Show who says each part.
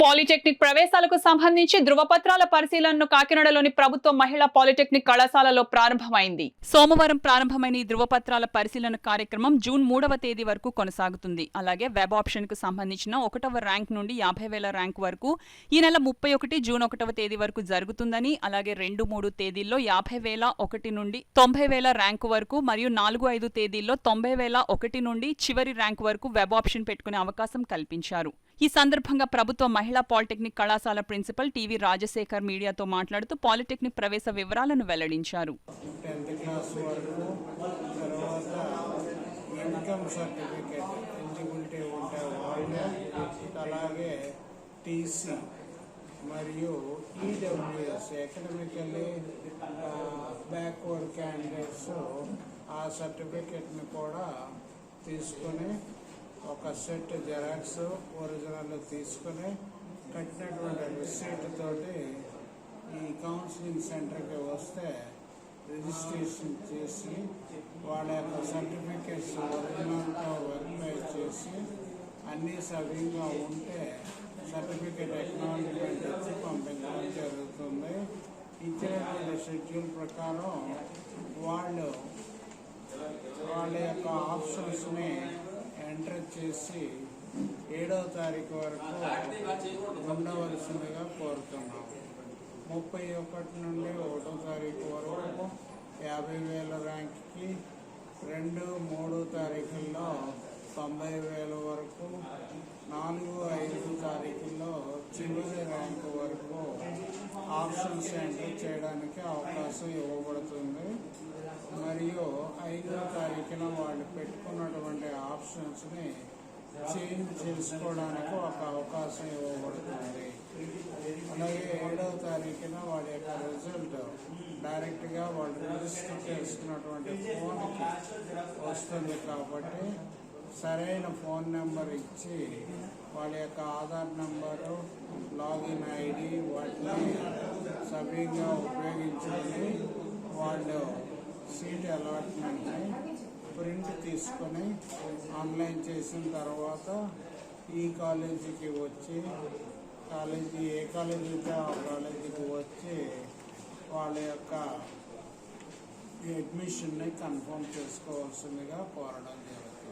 Speaker 1: Polytechnic ప్రవేశాలకు సంబంధించి ధృవపత్రాల పరిశీలనను కాకినాడలోని ప్రభుత్వ మహిళా పాలిటెక్నిక్ కళాశాలలో ప్రారంభమైంది. సోమవారం ప్రారంభమైన ఈ ధృవపత్రాల పరిశీలన కార్యక్రమం జూన్ 3వ తేదీ వరకు కొనసాగుతుంది. అలాగే వెబ్ ఆప్షన్ కు సంబంధించిన 1వ ర్యాంక్ నుండి 50,000 ర్యాంక్ వరకు ఈ నెల 31 జూన్ 1వ తేదీ వరకు జరుగుతుందని, అలాగే 2-3 తేదీల్లో 50,001 నుండి 90,000 ర్యాంకు వరకు మరియు 4-5 తేదీల్లో 90,001 నుండి చివరి ర్యాంక్ వరకు వెబ్ ఆప్షన్ పెట్టుకునే అవకాశం కల్పించారు. ఈ సందర్భంగా ప్రభుత్వ మహిళా పాలిటెక్నిక్ కళాశాల ప్రిన్సిపల్ టీవీ రాజశేఖర్ మీడియాతో మాట్లాడుతూ పాలిటెక్నిక్ ప్రవేశ వివరాలను వెల్లడించారు.
Speaker 2: మరియు ఈడబ్ల్యూఎస్ ఎకనామికల్లీ బ్యాక్వర్డ్ క్యాండిడేట్స్ ఆ సర్టిఫికేట్ని కూడా తీసుకొని ఒక సెట్ జెరాక్స్ ఒరిజినల్ తీసుకొని కట్టినటువంటి రిసీట్ తోటి ఈ కౌన్సిలింగ్ సెంటర్కి వస్తే రిజిస్ట్రేషన్ చేసి వాళ్ళ యొక్క సర్టిఫికేట్స్ ఒరిజినల్తో వెరిఫై చేసి అన్నీ సవ్యంగా ఉంటే సర్టిఫికేట్ ఎక్నాలజ్మెంట్ ఇచ్చి పంపించడం జరుగుతుంది. ఇచ్చినటువంటి షెడ్యూల్ ప్రకారం వాళ్ళ యొక్క ఆప్షన్స్ని ఎంటర్ చేసి 7వ తారీఖు వరకు ఉండవలసిందిగా కోరుతున్నాం. 31 నుండి 1వ తారీఖు వరకు 50,000 ర్యాంక్కి, 2-3 తారీఖుల్లో 90,000 వరకు, 4-5 తారీఖుల్లో చివరి ర్యాంకు వరకు ఆప్షన్స్ ఎంటర్ చేయడానికి అవకాశం ఇవ్వబడుతుంది. మరియు 5వ తారీఖున వాళ్ళు పెట్టుకున్నటువంటి ఆప్షన్స్ని చేంజ్ చేసుకోవడానికి ఒక అవకాశం ఇవ్వబడుతుంది. అలాగే 7వ తారీఖున వాళ్ళ యొక్క రిజల్ట్ డైరెక్ట్గా వాళ్ళు రిజిస్టర్ చేసుకున్నటువంటి ఫోన్కి వస్తుంది. కాబట్టి సరైన ఫోన్ నెంబర్ ఇచ్చి వాళ్ళ యొక్క ఆధార్ నెంబరు, లాగిన్ ఐడి వాటిని సవ్యంగా ఉపయోగించుకొని వాళ్ళు సీట్ అలాట్మెంట్ని ప్రింట్ తీసుకొని ఆన్లైన్ చేసిన తర్వాత ఈ కాలేజీకి వచ్చి ఏ కాలేజీ అయితే ఆ కాలేజీకి వచ్చి వాళ్ళ యొక్క అడ్మిషన్ని కన్ఫర్మ్ చేసుకోవాల్సిందిగా కోరడం జరుగుతుంది.